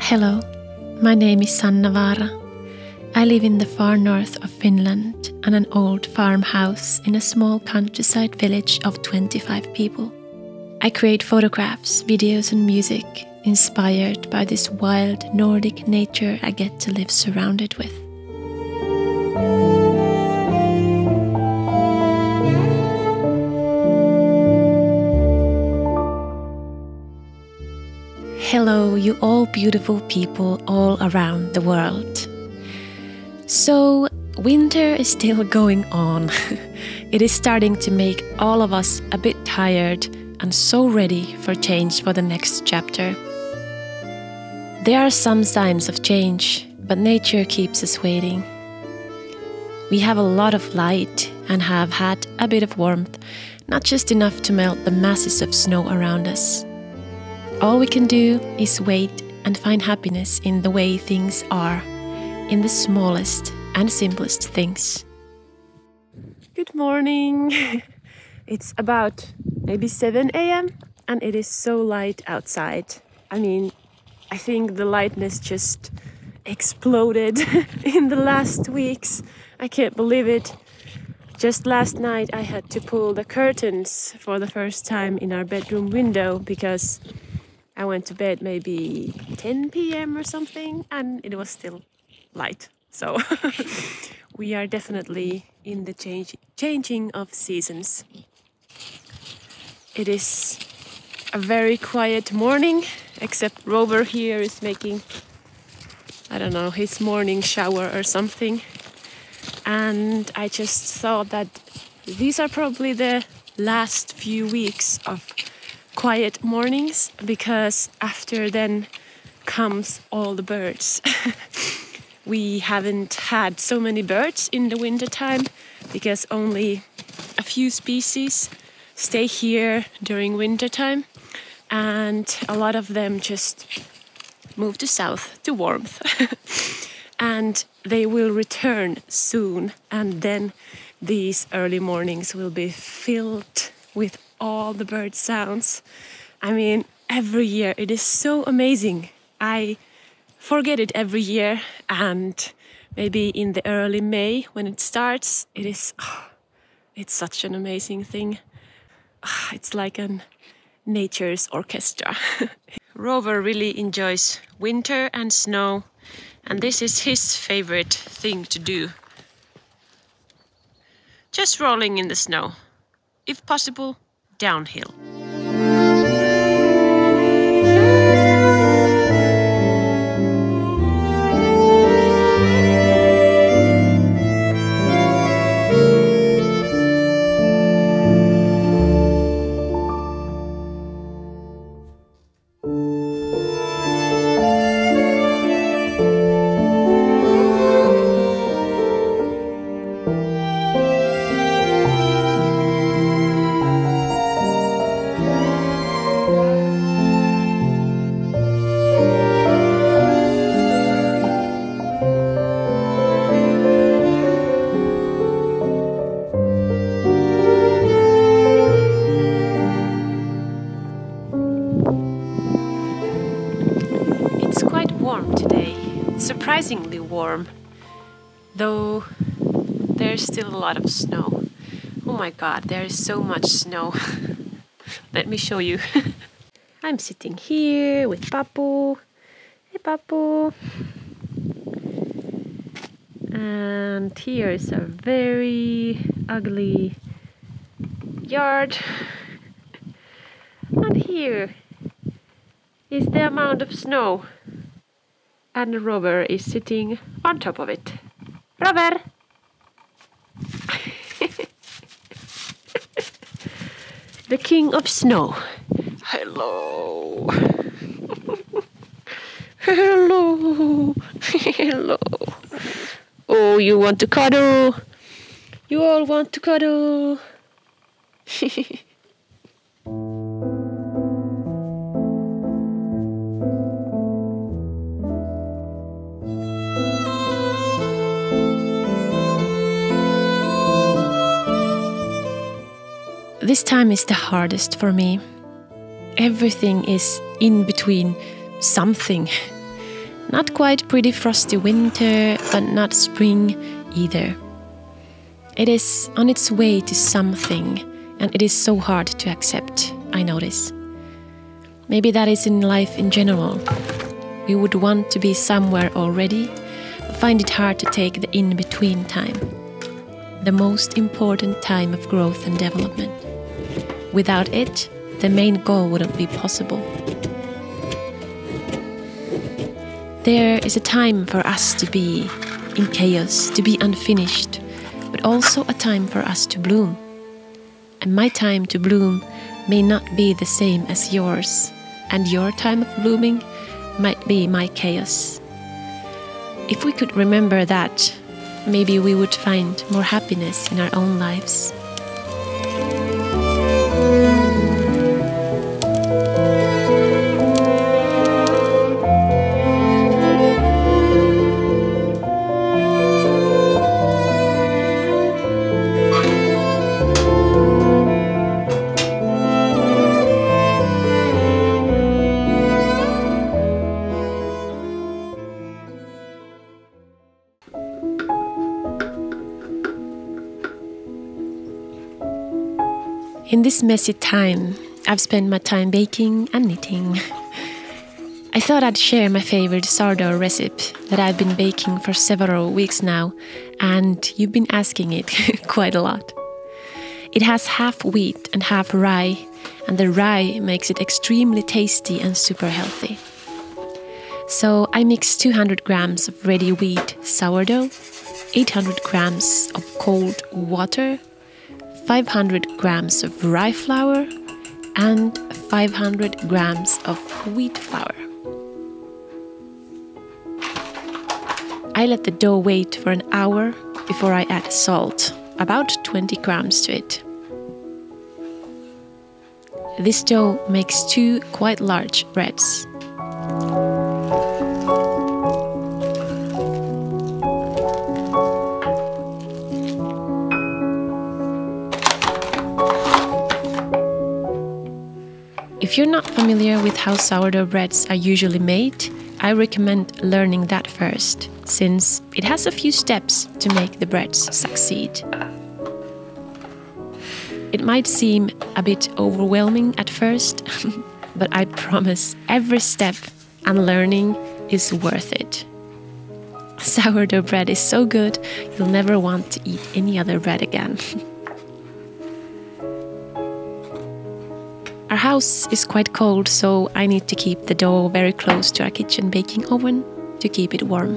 Hello, my name is Sanna Vaara. I live in the far north of Finland on an old farmhouse in a small countryside village of 25 people. I create photographs, videos and music inspired by this wild Nordic nature I get to live surrounded with. Hello, you all beautiful people all around the world. So, winter is still going on. It is starting to make all of us a bit tired and so ready for change for the next chapter. There are some signs of change, but nature keeps us waiting. We have a lot of light and have had a bit of warmth, not just enough to melt the masses of snow around us. All we can do is wait and find happiness in the way things are, in the smallest and simplest things. Good morning! It's about maybe 7 a.m. and it is so light outside. I think the lightness just exploded in the last weeks. I can't believe it. Just last night I had to pull the curtains for the first time in our bedroom window because I went to bed maybe 10 p.m. or something and it was still light. So we are definitely in the changing of seasons. It is a very quiet morning, except Rover here is making, his morning shower or something. And I just thought that these are probably the last few weeks of quiet mornings, because after then comes all the birds. We haven't had so many birds in the winter time because only a few species stay here during winter time, and a lot of them just move to south to warmth. And they will return soon, and then these early mornings will be filled with all the bird sounds. Every year it is so amazing. I forget it every year, and maybe in the early May when it starts, it's such an amazing thing. It's like a nature's orchestra. Rover really enjoys winter and snow, and this is his favorite thing to do. Just rolling in the snow, if possible, downhill. Warm today, surprisingly warm, though there's still a lot of snow. Oh my god, there is so much snow. Let me show you. I'm sitting here with Papu. Hey Papu. And here is a very ugly yard. And here is the amount of snow. And Rover is sitting on top of it. Rover! The king of snow. Hello! Hello! Hello! Oh, you want to cuddle? You all want to cuddle? This time is the hardest for me. Everything is in between something. Not quite pretty frosty winter, but not spring either. It is on its way to something, and it is so hard to accept, I notice. Maybe that is in life in general. We would want to be somewhere already, but find it hard to take the in-between time. The most important time of growth and development. Without it, the main goal wouldn't be possible. There is a time for us to be in chaos, to be unfinished, but also a time for us to bloom. And my time to bloom may not be the same as yours, and your time of blooming might be my chaos. If we could remember that, maybe we would find more happiness in our own lives. In this messy time, I've spent my time baking and knitting. I thought I'd share my favorite sourdough recipe that I've been baking for several weeks now, and you've been asking it quite a lot. It has half wheat and half rye, and the rye makes it extremely tasty and super healthy. So I mix 200 grams of ready wheat sourdough, 800 grams of cold water, 500 grams of rye flour, and 500 grams of wheat flour. I let the dough wait for an hour before I add salt, about 20 grams to it. This dough makes 2 quite large breads. If you're not familiar with how sourdough breads are usually made, I recommend learning that first, since it has a few steps to make the breads succeed. It might seem a bit overwhelming at first, but I promise every step and learning is worth it. Sourdough bread is so good, you'll never want to eat any other bread again. Our house is quite cold, so I need to keep the dough very close to our kitchen baking oven to keep it warm.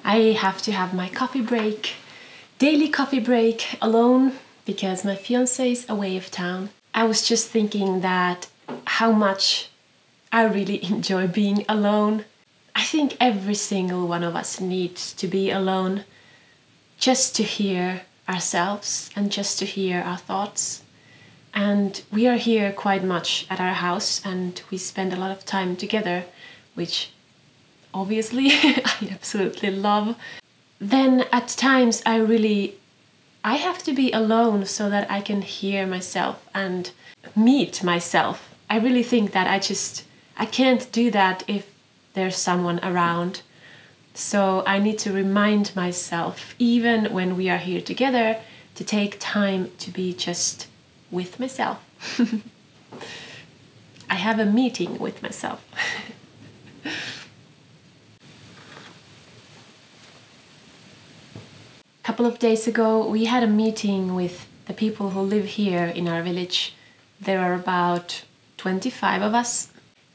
I have to have my coffee break, daily coffee break alone because my fiancé is away of town. I was just thinking that how much I really enjoy being alone. I think every single one of us needs to be alone just to hear ourselves and just to hear our thoughts. And we are here quite much at our house and we spend a lot of time together, which obviously I absolutely love. Then at times I have to be alone so that I can hear myself and meet myself. I really think that I can't do that if there's someone around. So I need to remind myself, even when we are here together, to take time to be just with myself. I have a meeting with myself. A couple of days ago, we had a meeting with the people who live here in our village. There are about 25 of us.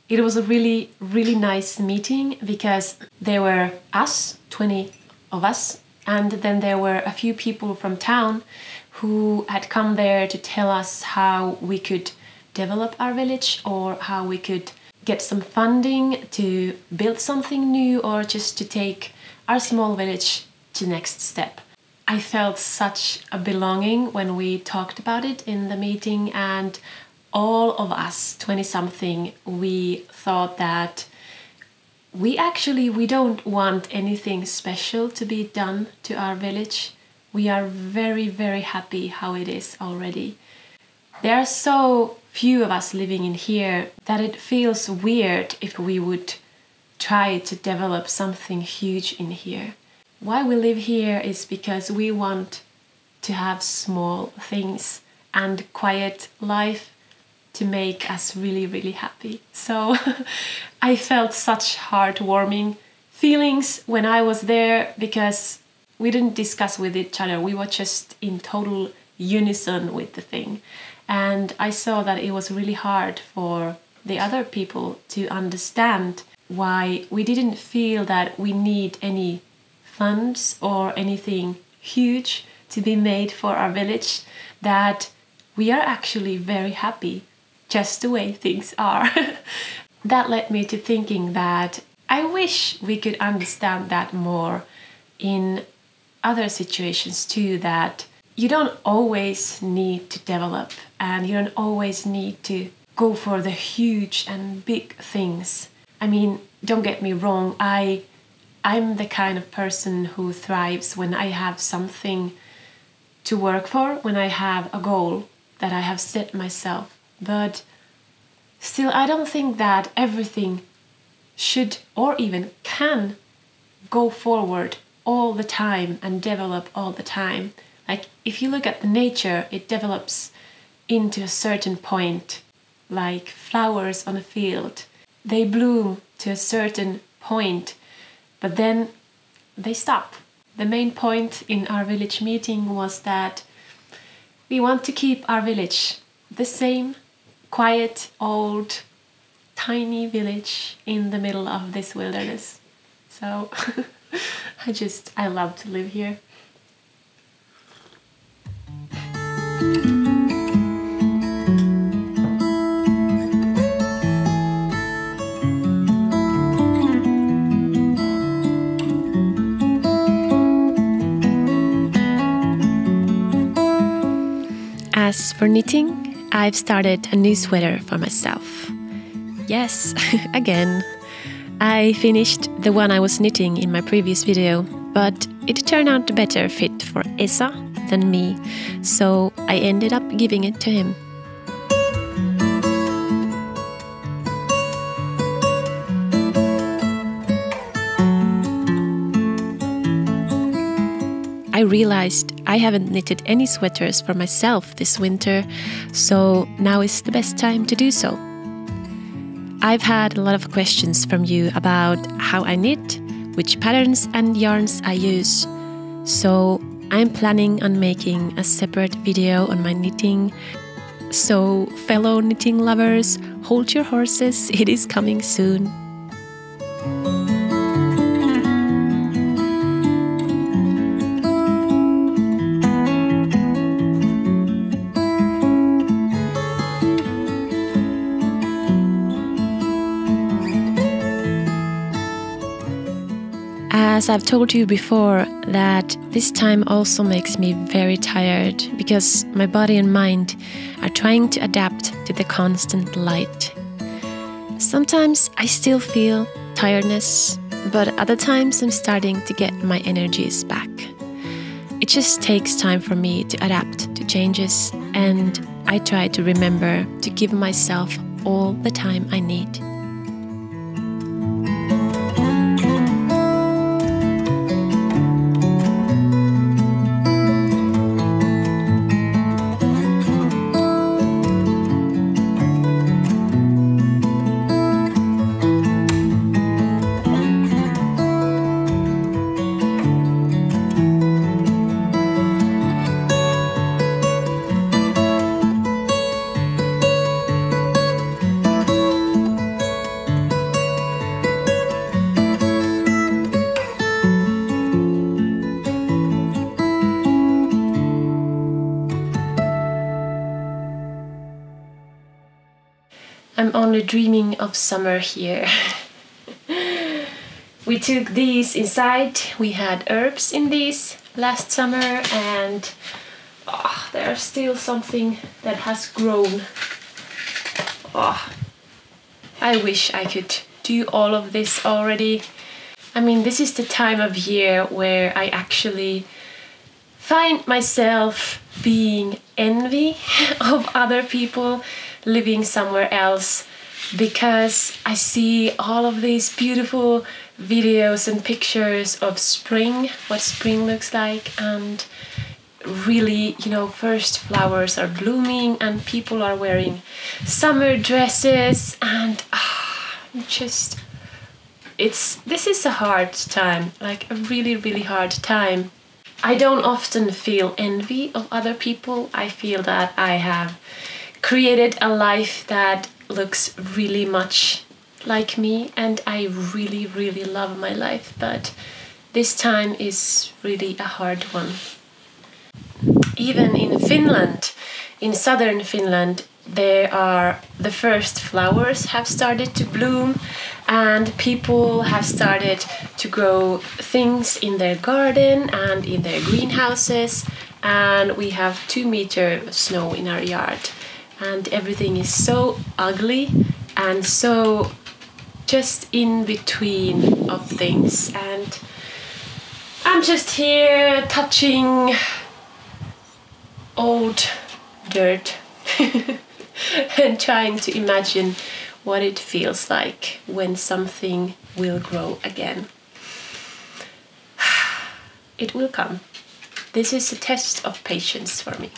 It was a really, really nice meeting because there were us, 20 of us, and then there were a few people from town who had come there to tell us how we could develop our village or how we could get some funding to build something new or just to take our small village to next step. I felt such a belonging when we talked about it in the meeting, and all of us 20-something, we thought that we don't want anything special to be done to our village. We are very, very happy how it is already. There are so few of us living in here that it feels weird if we would try to develop something huge in here. Why we live here is because we want to have small things and quiet life to make us really, really happy. So I felt such heartwarming feelings when I was there, because we didn't discuss with each other. We were just in total unison with the thing. And I saw that it was really hard for the other people to understand why we didn't feel that we need any funds or anything huge to be made for our village, that we are actually very happy just the way things are. That led me to thinking that I wish we could understand that more in other situations too, that you don't always need to develop and you don't always need to go for the huge and big things. I mean, don't get me wrong, I'm the kind of person who thrives when I have something to work for, when I have a goal that I have set myself. But still, I don't think that everything should or even can go forward all the time and develop all the time. Like, if you look at the nature, it develops into a certain point, like flowers on a field. They bloom to a certain point, but then they stop. The main point in our village meeting was that we want to keep our village the same quiet, old, tiny village in the middle of this wilderness. So I love to live here. As for knitting, I've started a new sweater for myself. Yes, again. I finished the one I was knitting in my previous video, but it turned out a better fit for Esa than me, so I ended up giving it to him. I realized I haven't knitted any sweaters for myself this winter, so now is the best time to do so. I've had a lot of questions from you about how I knit, which patterns and yarns I use, so I'm planning on making a separate video on my knitting. So fellow knitting lovers, hold your horses, it is coming soon. As I've told you before, that this time also makes me very tired because my body and mind are trying to adapt to the constant light. Sometimes I still feel tiredness, but other times I'm starting to get my energies back. It just takes time for me to adapt to changes, and I try to remember to give myself all the time I need. I'm only dreaming of summer here. We took these inside. We had herbs in these last summer, and there's still something that has grown. I wish I could do all of this already. I mean, this is the time of year where I actually find myself being envy of other people living somewhere else, because I see all of these beautiful videos and pictures of spring, what spring looks like, and really, first flowers are blooming and people are wearing summer dresses, and this is a hard time, like a really, really hard time. I don't often feel envy of other people. I feel that I have created a life that looks really much like me, and I really, really love my life, but this time is really a hard one. Even in Finland, in southern Finland, the first flowers have started to bloom, and people have started to grow things in their garden and in their greenhouses, and we have 2 meters of snow in our yard, and everything is so ugly and so just in between of things, and I'm just here touching old dirt and trying to imagine what it feels like when something will grow again. It will come. This is a test of patience for me.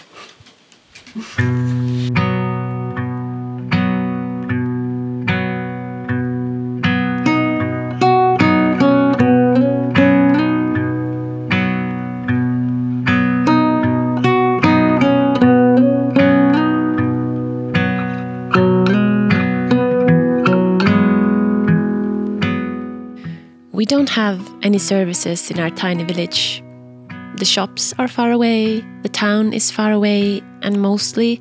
We don't have any services in our tiny village. The shops are far away, the town is far away, and mostly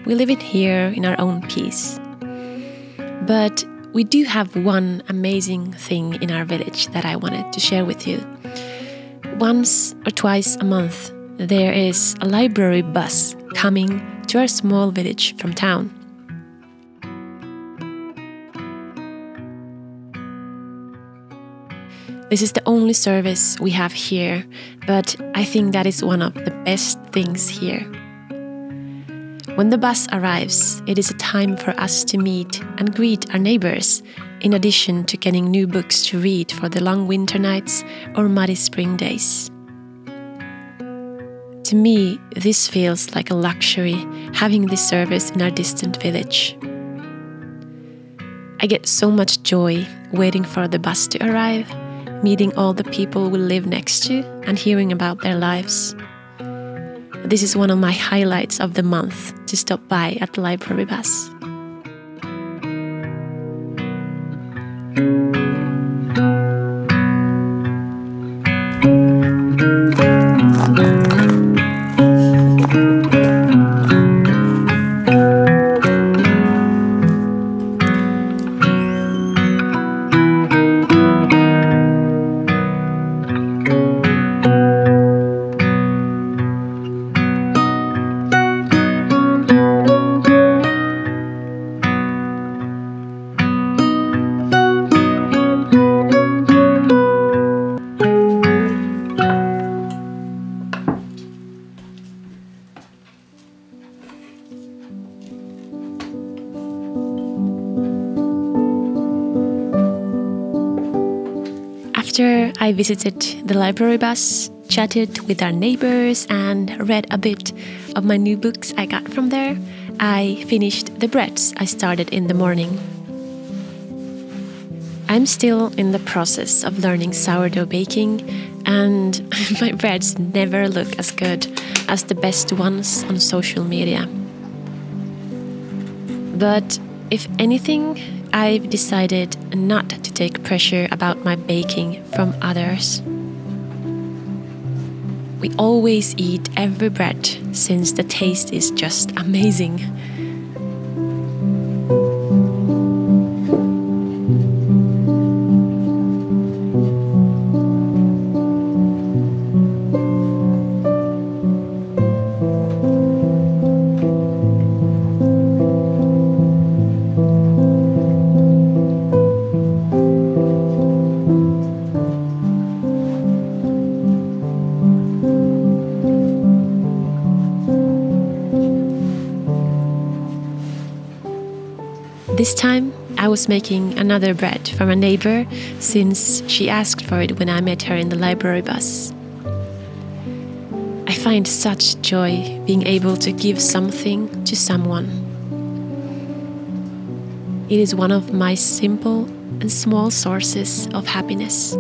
we live in here in our own peace. But we do have one amazing thing in our village that I wanted to share with you. Once or twice a month, there is a library bus coming to our small village from town. This is the only service we have here, but I think that is one of the best things here. When the bus arrives, it is a time for us to meet and greet our neighbors, in addition to getting new books to read for the long winter nights or muddy spring days. To me, this feels like a luxury, having this service in our distant village. I get so much joy waiting for the bus to arrive, meeting all the people we live next to and hearing about their lives. This is one of my highlights of the month, to stop by at the library bus. After I visited the library bus, chatted with our neighbors, and read a bit of my new books I got from there, I finished the breads I started in the morning. I'm still in the process of learning sourdough baking, and my breads never look as good as the best ones on social media. But if anything, I've decided not to take pressure about my baking from others. We always eat every bread since the taste is just amazing. This time I was making another bread from a neighbor since she asked for it when I met her in the library bus. I find such joy being able to give something to someone. It is one of my simple and small sources of happiness.